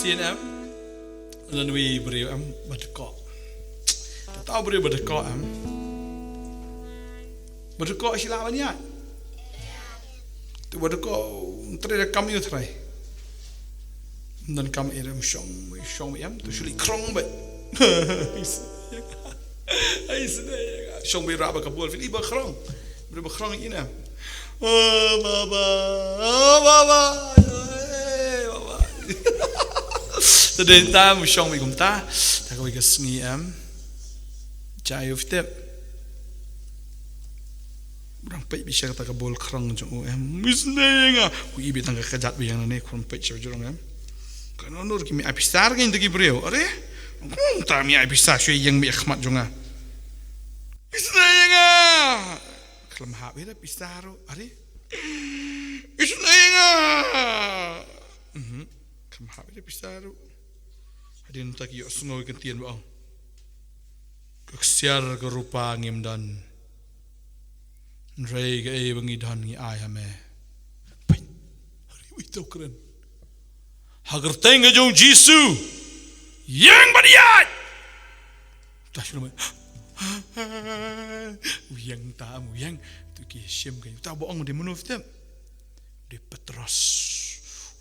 xin em lần vì beri em bật cọ tao beri bật cọ em bật cọ sila apa ni? Tu bật cọ terada kami tu terai dan kami era shong em tu suli krong bet ai sedaya shong be raba kabul fili ba krong beri ba krong ini em baba Tadi ta mu shong mi kum ta ko ke sngi am chai of tep Brang pe bi shak ta ka bol krang jong am misnenga ku ibi tang ka kajat bi yang ne kun pe chau jong am kan onur ki mi apisar ke indagi breu are ta mi apisar shwe yang mi akhmat jong a misnenga klam ha be pisaro are misnenga klam ha be pisaro Hadin tak yo sungoi kentian ba keksiar ke rupa ngim dan rei ke e bangi dan ngi ai hame pai hari wi to keren hagar tenga jong jisu yang badiat ta shlo uyang ta uyang tu ki shem ke ta boong de munuf tem de Petros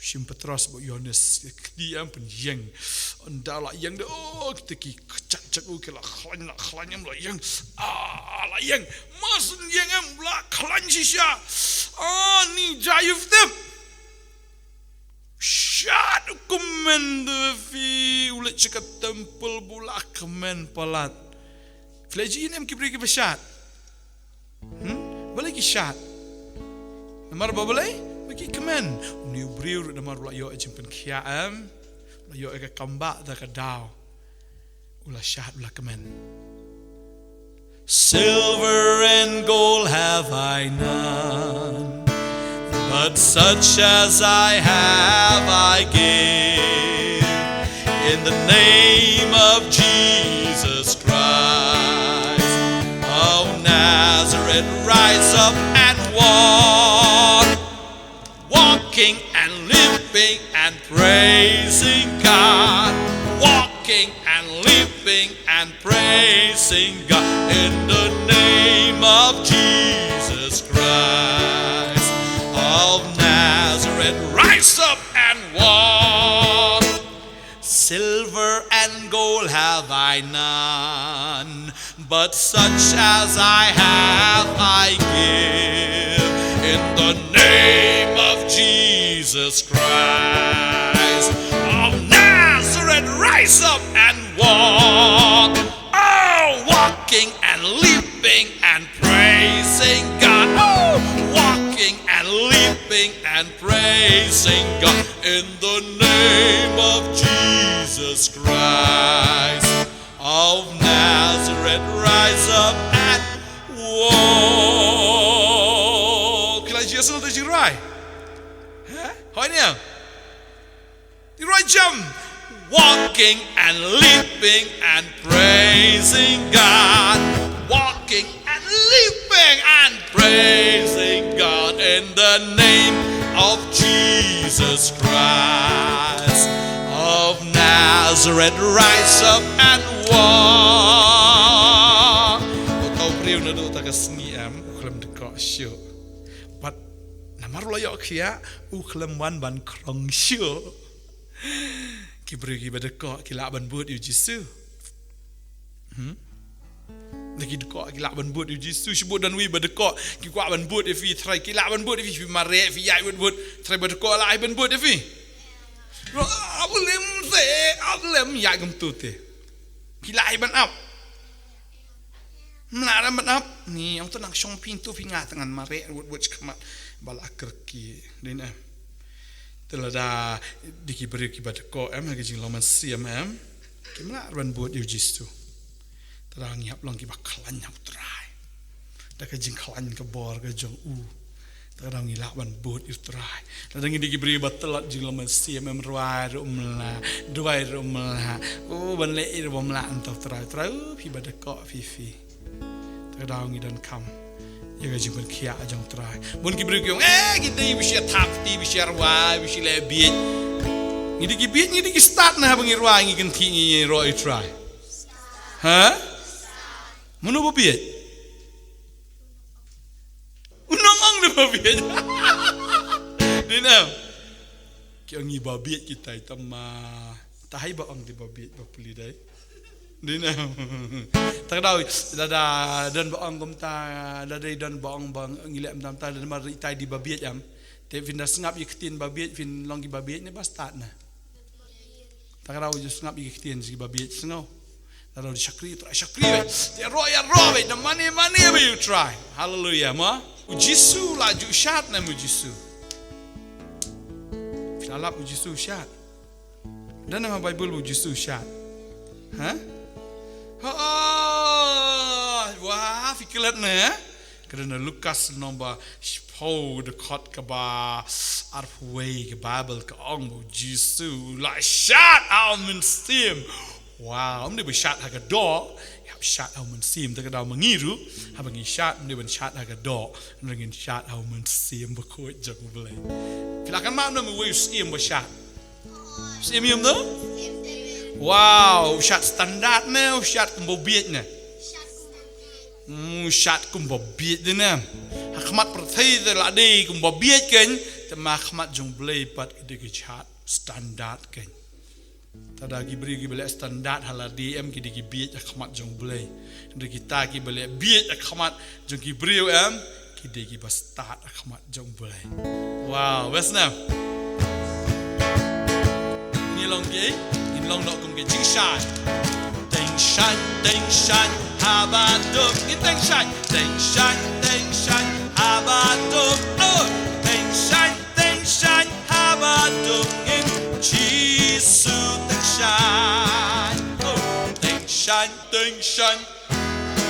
Sim Petros bo Yohanes diam pen yang anda la yang de kita ki cak ke la khlan em la yang la yang mas yang em la khlan shisha ni jayuf dem shat komen de fi ulet cekat tempel bula kemen palat fleji nem ki beri ki beshat boleh ki shat namar ba boleh bagi kemen ni briur na marula yo jimpen kiam la yo ka kamba da ka daw ula shahat ula kemen Silver and gold have I none but such as I have I give in the name of Jesus Christ of Nazareth rise up and walk Walking and living and praising God. Walking and living and praising God. In the name of Jesus Christ of Nazareth. Rise up and walk. Silver and gold have I none, but such as I have I give. In the name of Jesus Christ of Nazareth, rise up and walk. Oh, walking and leaping and praising God. Oh, walking and leaping and praising God. In the name of Jesus Christ of Nazareth, rise up and walk. Jesus no Jingrwai. Hỏi nè. Jingrwai jump. Walking and leaping and praising God. Walking and leaping and praising God in the name of Jesus Christ of Nazareth. Rise up and walk. Tao priu na do ta ka sni am uklam de ko sho. Marula yo kia uklam wan ban krong sho ki beri ki badeko ki la ban buat yu jisu lagi deko ki la ban buat yu jisu sebut dan wi badeko ki kwa ban buat fi try ki la ban buat fi mare fi yai ban buat try badeko la ai ban buat fi ro ablem ya gam tute ki la ai ban up mlara ban up ni ang tu nang shong pintu pinga tangan mare buat kamat balak kerki din telada diki beri ki badeko lagi jing laman siam kimla ran buat yu jistu terang yap long ki baklan yap trai da ka jing klan ka bor ka jong terang ngilak ban buat yu trai terang diki beri batelat jing laman siam ruai rumla ban le rumla antau trai pi badeko fifi terang ngidan kam Yang jumpa kia ajang terai. Mungkin beri kiong kita bisa tap, bisa ruai, bisa lebih. Ngidi gibit ngidi ki start na bangi ruang ngi genti ngi ro I try. Ha? Munu babiet. Unong na babiet. Dinam. Ki ngi babiet kita itama. Tahai ba ang di babiet ba puli dai. Dinam. Tak daw dada dan ba ang gumta dada dan ba ang bang ngilem tam ta dan mari tai di babiet am. Te fin das ngap yiketin babiet fin long gi babiet ne ba start na. Tak daw just ngap yiketin si babiet sengau. Lalu di syakri dia roh na mani be you try. Hallelujah ma. Ujisu la ju syat na mujisu. Filap ujisu syat. Dan nama Bible ujisu syat. Ha? Wah, fikirat na. Kerana Lukas nombor 10 dekat ke ba arfway ke Bible ke ong ujisu la syat al mensim. Wow, dia bersyarat harga dok. Ya bersyarat hau mensim tak ada mengiru. Ha bagi syarat dia bersyarat harga dok. Dengan syarat hau mensim berkut jang boleh. Silakan mak nama we sim bersyarat. Sim yum tu? Wow, syarat standar ni, syarat kumbobiet ni. Syarat kumbobiet ni. Hakmat perthai tu lah di kumbobiet kan. Tema hakmat jang boleh pat dia syarat standar kan. Tada gibri gibele standard haladi em ki digibit akhamat jong bulai ndri kita ki bele biet akhamat jong gibri em ki digi bastat akhamat jong bulai. Wow, wes now ni long ge in long nok kum ge jingshan deng shan habadum ni deng shan habadum oh deng shan habadum in Jesus shine, oh, ding shine.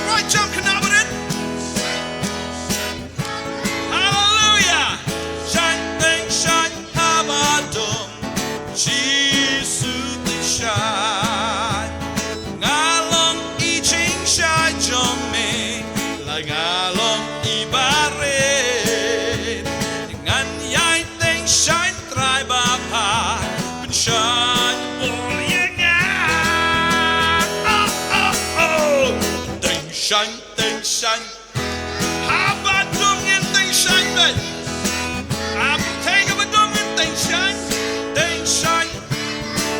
Right, jump, can I have it? Hallelujah! Shine, habadum, Jesus, ding shine. Ngalong I ching shine, jong me, like ngalong I bare. Ngan yai ding shine, try bapa, ben shine. Shine, habadum in ding shine, ben. I'm taking a dum in ding shine.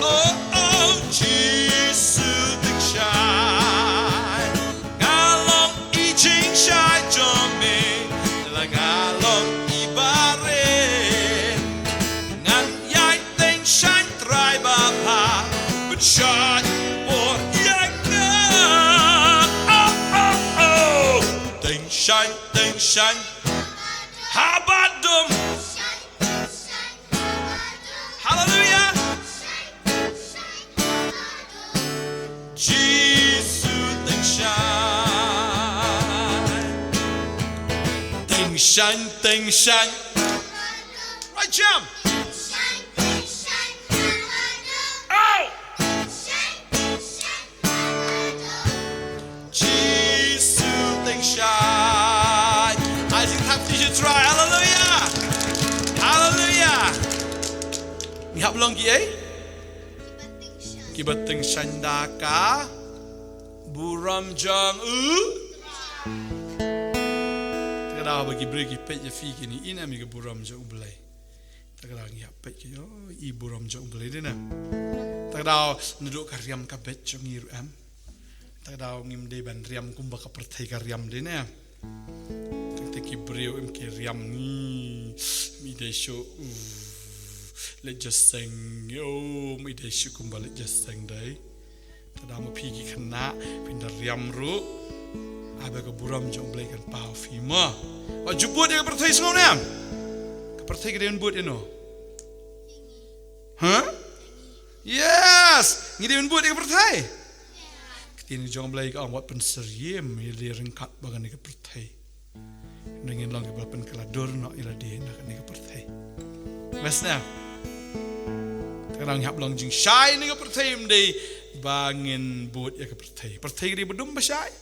Oh, Jesus, ding shine. Ngalong I ching shine, jong me, like ngalong I bare. Ngan yai ding shine, try bapa, but shine. Shine, habadum. Hallelujah. Jesus, ding shine. Right, jump. Oh. Jesus, ding shine. Try, hallelujah. Ni hap long ki ki bating sandaka buram jang takada bagi beri ki pet je fi ki ni ina mi ke buram jang belai takada ngi hap pet ki I buram jang belai dina takada nduk karyam ka bet jang iru am takada ngim de ban riam kumba ka perthai karyam dina ki brio em ki riam ni mi de show let just sing yo mi de show kum let just sing dai tada ma phi ki khana pin da riam ru abe ko buram jong blai kan pau fi ma wa jubut dia perthai sngau nam ka perthai ke den but eno ha yes ngi den but dia perthai ketin jong blai ka wat pen seriem mi le ringkat bagan ke perthai dengan lang kebapan keladur nak ila dia nak ni kepertai. Besna. Sekarang hab lang jing syai ni kepertai mdei bangin buat ya kepertai. Pertai di bedum basyai.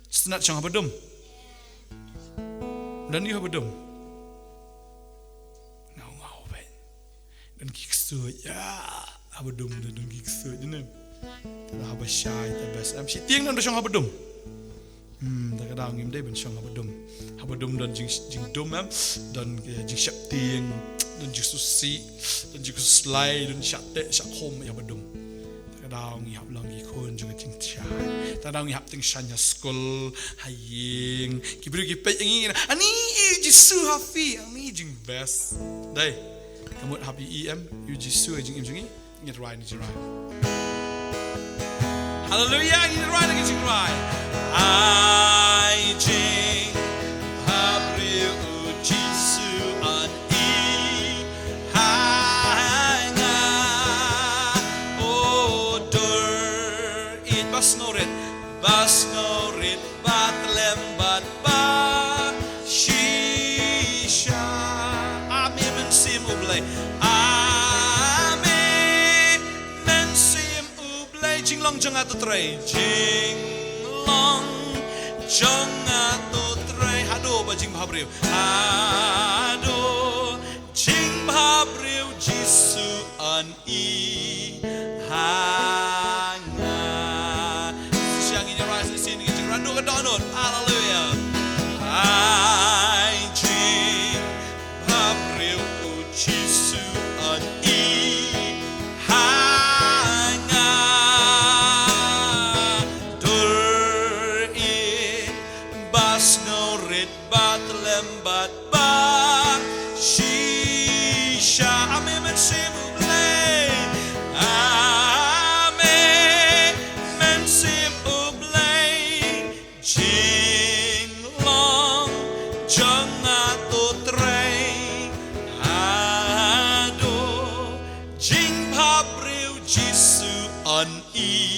Senat chang bedum. Dan dia bedum. Ngau ben. Dan ki so ya habadum dan gig so jenem tada habashai tabas am si tiang dan syong habadum tak ada ngim dai ben syong habadum dan jing dum am dan jing syap tiang dan jing susi dan jing slide dan syatte syak hom ya habadum tak ada ngi hab lang gi khon jing jing chai tak ada ngi hab ting shanya school haying kibru gi pe ngi ani jisu hafi ani jing best dai kamu happy em you jisu jing jing ni right ni right hallelujah ni right ni Jingrwai I jing habriu jisu an i hanga odor it basnorit batlem bat ba shisha amen men sim ublay Jing long jong ato tray jing long jong ato tray hado ba jing bhabriu hado jing bhabriu jisu an i hanga siang ini rise di sini jing rando ka donut hallelujah I jing bhabriu jisu an i Lembat ba shisha amen men sim ublay amen men sim ublay jing long jong ato tray ado jing bhabriu jisu an i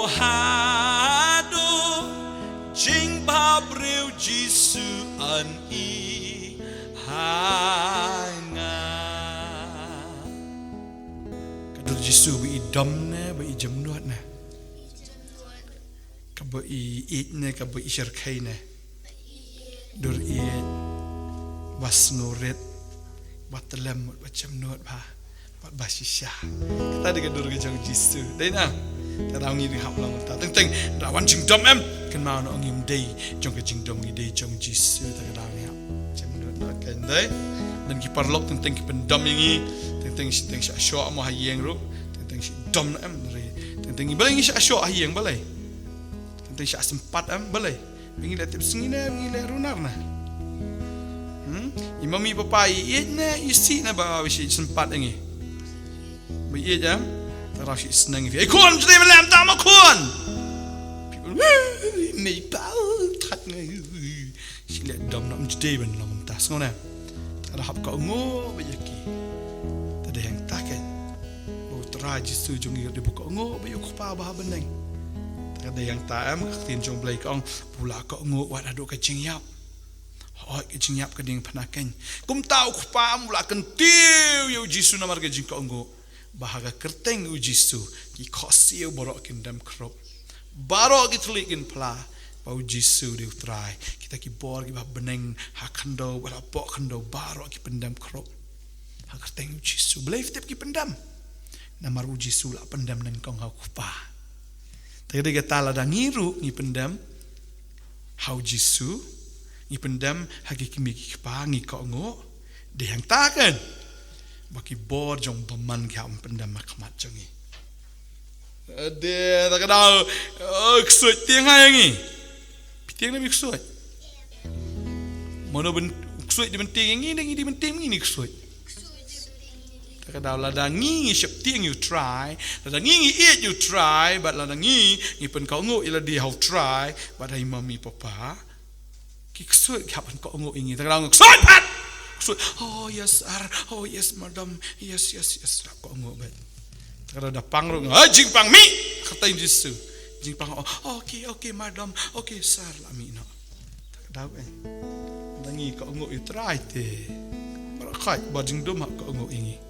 hado jing bhabriu jisu an i hanga kadul jisu bi dom ne bi jamnuat ne ka bi it ne ka bi shirkai ne dur it wasnuret batlem jamnuat ba basisha kita dengan dur ke jang jisu dai na ta dau ngi hab long ta teng da wan jing dom em kan ma no ngim dei jong ke jing dom ngi dei jong jisu ta da ngi hab jam no da kan dai dan ki parlok teng ki pendom ngi teng sha sho mo hayeng ru teng si dom em re teng ngi balai ngi sha sho hayeng balai teng sha sempat em balai ngi le tip singi na ngi le runar na imami papa i ne isi na ba wi sempat ngi ba i jam Terus si senang ni. Kun, jadi malam tak makun. People, ni tahu tak ni. Si lihat dam nak menjadi ben lam tas ngona. Ada hab kau ngo bejaki. Tadi yang taken. Bau teraji sujung dia buka ngo baju kupa bah beneng. Ada yang tak am tin jong blai kong pula kau ngo wat aduk kecing yap. Hoi kecing yap keding panaken. Kum tahu kupa mula kentiu yo Jisu namar ke jing kau ngo. Bahaga kerteng ujisu ki khosio borok kindam krop barok ki tulikin pla bau jisu di utrai kita ki bor ki bah beneng hakando wala pok kando barok ki pendam krop ha kerteng ujisu believe tip ki pendam namar ujisu la pendam nang kong ha kupa tadi kata la dangiru ni pendam hau jisu ni pendam hagi kimi ki pangi ko ngo de hang taken baki bor jong paman ki am pendam makmat jongi ade tak ada ksut tiang hai ngi tiang ni ksut mono ben ksut di penting ngi ngi di penting ngi ksut tak ada la dangi shep tiang you try la dangi eat you try but la dangi ni pen kau ngo ila di how try but hai mami papa ki ksut ki hapan kau ngo ingi tak ada ksut pat oh yes sir, oh yes madam, yes kok ngok bet. Kalau dah pangrung, jing pang mi, kata Jisu. Jing pang, okay madam, okay sir lah mi nak. Tak tahu Dangi kok ngok you try te. Berakai bajing dom kok ngok ingi.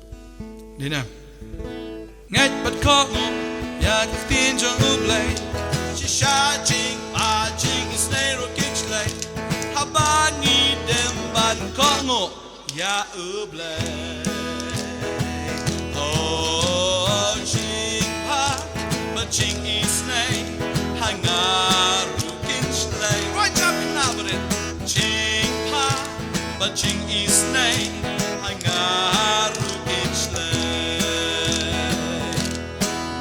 Dina. Ngat bat kok ngok, ya tin jong ublay. Shisha jing is nairo kitchlay. ya ublay. Oh, Jingpa, but Jing is name, hangaru kinchlay. Right up in Nabarit. Jingpa, but Jing is name, hangaru kinchlay.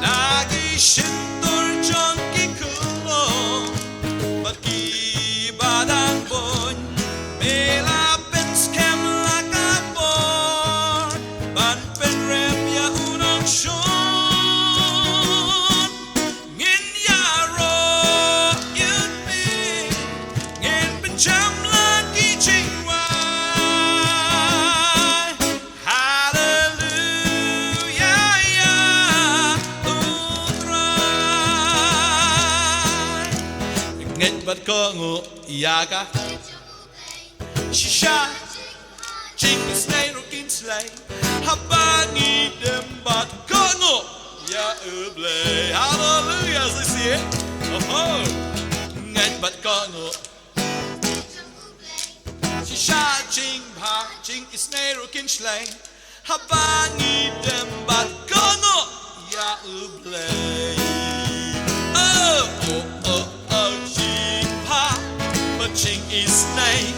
Nagi shintur jonki kulo, but ki badang boy, mela pens kem lakapor, ban pen rem ya unong shon. Jingiaroh yun mi, ngin pen cham lagi Jingrwai. Hallelujah, ya utray. Ngin bat ko ngu iyaga. Shisha, Jing is name rukin slay. Habani dem bat kono ya ublay. Hallelujah, as I see it. Oh, ngan bat kono. Shisha, Jing ha, Jing is name rukin slay. Habani dem bat kono ya ublay. Oh, Jing ha, but Jing is name.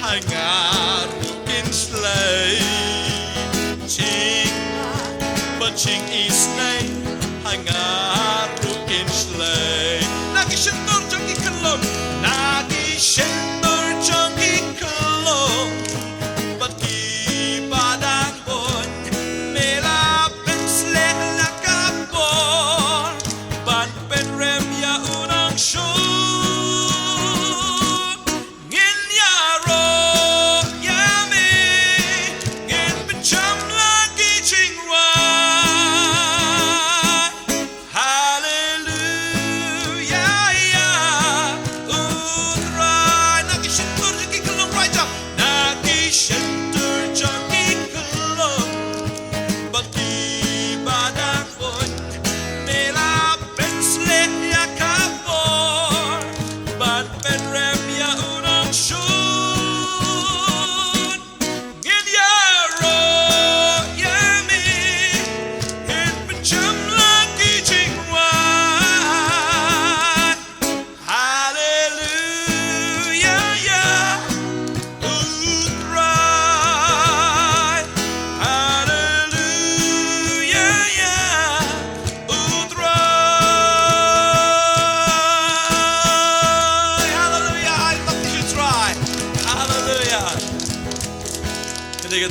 Hangaru kinchlay. Jing, but Jing is name. Hangaru kinchlay. Nagi shendur jongi kalom. Nagi shendur jongi kalom. But ki badang bon. Mela pensle lakapor. Ban pen rem ya unang shon.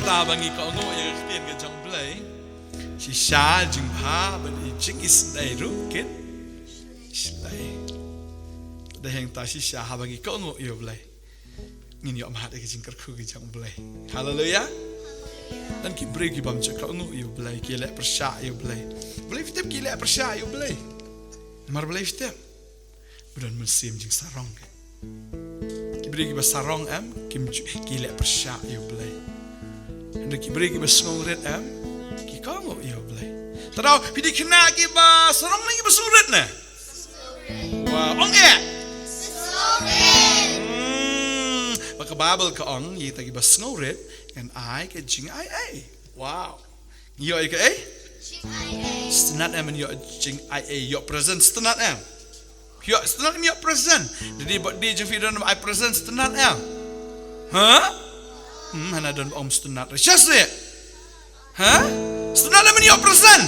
Ta bangi ko ngo ye tien ke jong blai si sha jing ha ba ni jing is dai ru kin slai da heng ta si sha ha bangi ko ngo ye blai ngin yo ma de ke jing kar khu ke jong blai hallelujah dan ki bre ki bam che ko ngo ye blai ki le persha ye blai blai fitep ki le persha ye blai mar blai fitep budan musim jing sarong ki bre ki ba sarong am ki le persha ye blai Anda kibri kiba songret am, kikango iya blay. Tadau pidi kena kiba sarong lagi basungret na. Wah, ong ya. Baka babel ka ong yita kiba songret and I ke jing ai. Wow. Yo ke ai? Jing ai. Stenat am yo jing ai yo present stenat am. Yo stenat am yo present. Jadi buat dia jeng video I present stenat am. Huh? Hana dan om stenat. Just it. Huh? Stenat naman yung present.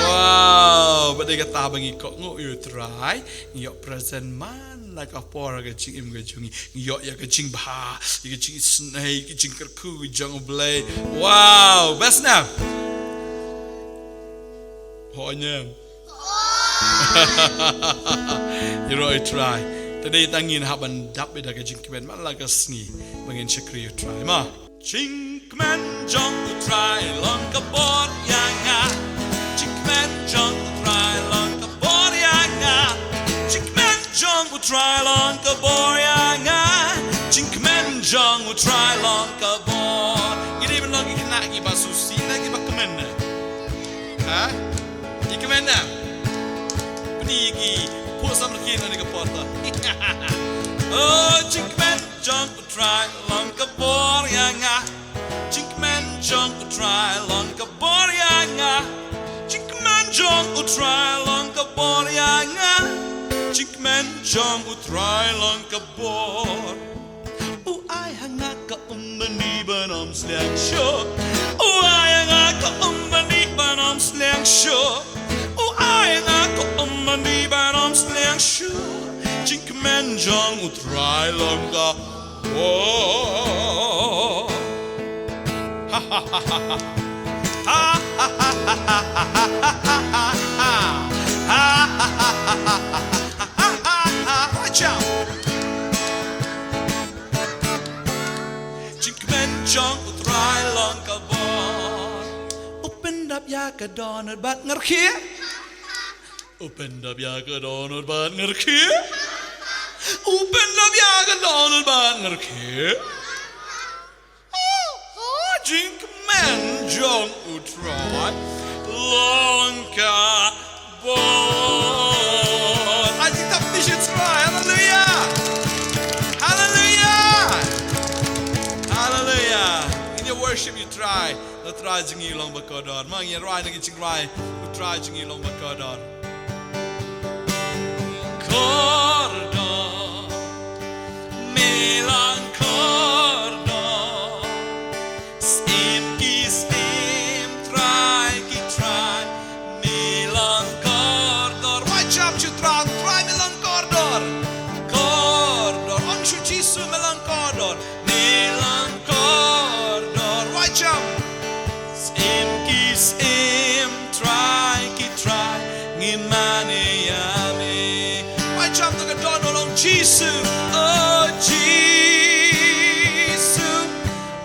Wow. Badai kata bangi kok ngo you try. Yung present man like a por ga jing im ga jungi. Yung ya ga jing bah. Yung ga jing snake, jing kerku, jang blay. Wow. Best now. Honya. You know I try. Tadi tangin haban dap beda ke jingkmen malah ke sni bangin syakri you try ma jingkmen jong to try long ke bor yanga jingkmen jong to try long ke bor yanga jingkmen jong to try long ke bor yanga jingkmen jong to try long ke bor ini belum lagi kena lagi basusi lagi bakmen ha ikmen na penigi Pusam lagi nanti ke porta. Oh, Jingmane jong to try long ke bor yang ah. jong utrai long ka borianga Jingman jong utrai long ka borianga Jingman jong utrai long ka bor ai hanga ka umbani banom slang show ai hanga ka umbani banom slang show ai hanga ka umbani banom slang show Jingman jong utrai long ka bor ha ha ha ha ha Watch out! Jingman jong utrai long ka bor Open up ya ka donut bat ngerkhia Open up ya ka donut bat ngerkhia Open up ya ka donut bat ngerkhia Jingman jong utrai long ka bor I think that we should try. Hallelujah! Hallelujah! Hallelujah! In your worship you try. You try jingi long bakodor. Mang yen rai nagi Jingrwai. You try jingi long bakodor. Kordor melang kordor Stim ki stim try ki try melang kordor Why jump you try melang kordor Kordor on shu jisu melang kordor melang kordor Why jump Stim ki stim try ki try ngimane yame Why jump to the door long jisu oh jisu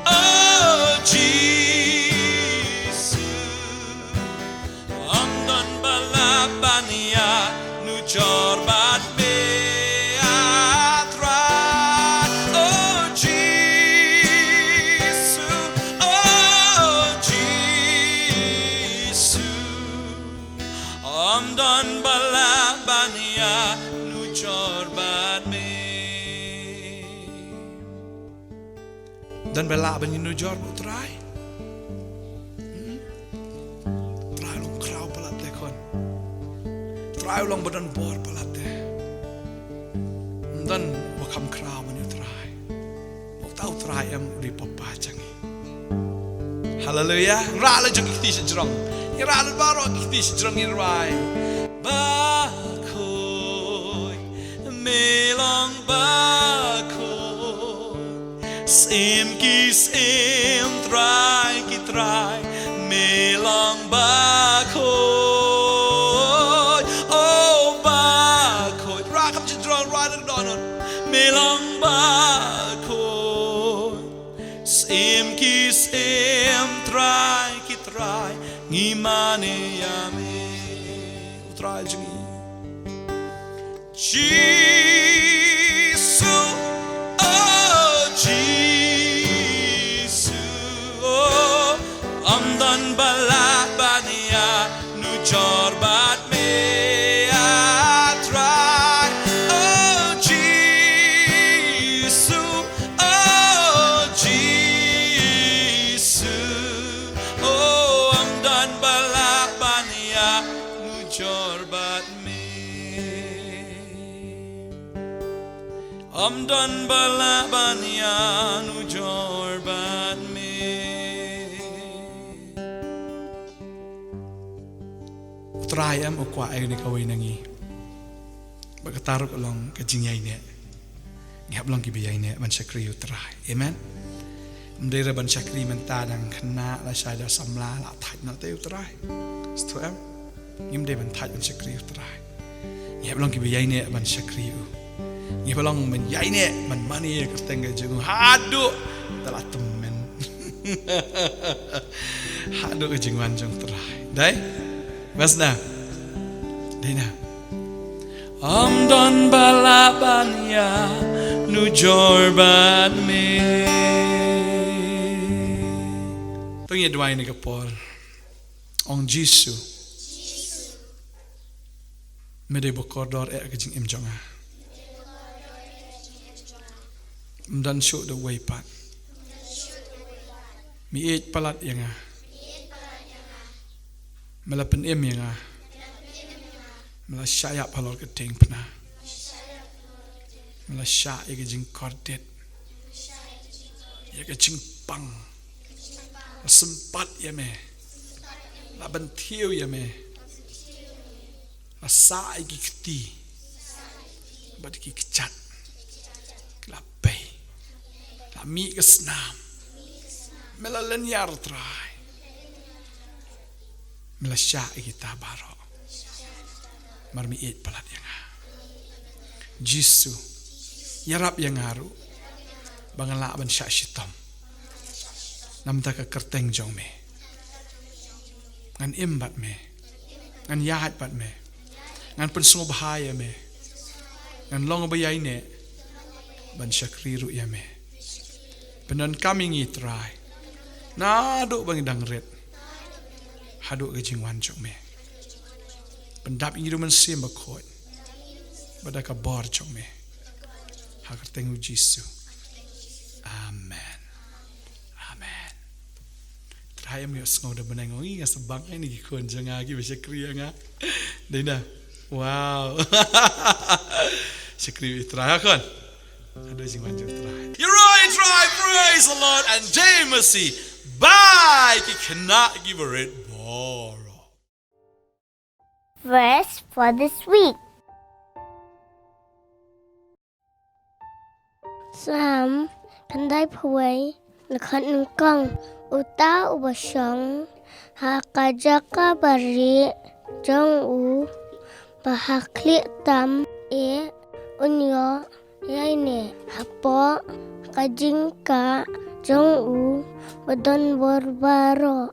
oh jisu amdan balabania nu jorbat me atra oh jisu amdan balabania nu jorbat me dan balabania nu jorbat utrai try long kraw palat le kon try long badan bor palat de dan wakam kraw man you try wak tau try am ri papa changi hallelujah ra la jong ikti sjrong ra la baro ikti sjrong in rai ba khoi melong ba khoi sim ki sim try ki try melong ba khoi oh ba khoi ra kam chi drong ra la donut melong ba khoi sim ki sim try ki try ngimane yame utrai jingi Jisu oh Jisu oh amdan balabania nu jorbat me atrai oh Jisu oh Jisu oh amdan balabania nu jorbat me amdan balabania nu jorbat me try am okwa ay ni kaway nangi bagatarok along ka jingyay ne ngihap lang kibiyay ne man sakri utray amen mdera ban sakri man tadang khna la shada samla la thaj na te utray sto am ngim de ban thaj ban sakri utray ngihap lang kibiyay ne ban sakri u ngihap lang man yay ne man mani ka tenga jung hadu talatum men hadu ka jingwan jung tray dai Masna, Dina. Amdan balabania nu jorbat me. Tunggu dua ini kapol. Ong Jisu. Mede bokordor kejing imjonga. Mdan show the way pat. mi ej palat yang melapen em yang melasyak palol keteng pena melasyak ya jing kordet ya jing pang sempat ya me la bentiu ya me la sa igi keti bad ki kecat la pe la mi kesnam mela lenyar trai mela sya kita baro marmi et palat yang jisu yarap yang haru bangala ban sya shitam nam ta ka kerteng jong me ngan imbat me ngan yahat bat me ngan pensung bahaya me ngan long bayai ne ban syakriru ya me penon kami ngitrai nadu bang dang red haduk ke jingwan jong me pendap ingiru mensim bakot badaka bor jong me hakar tengu jisu amen amen trayam yo sngo da benang ngi ngasabang ini gikon janga gi bisa kriya nga dina wow syakri traya kon ada jingwan jong tray you're right try praise the Lord and Jameson bye ki cannot give a red bor Verse for this week. Psalm Kandai Pawai Lakat Nungkang Uta Ubasang Hakajaka Bari Jong U Bahaklik Tam E Unyo Yaine Hapo Kajingka Jong U Badon Borbaro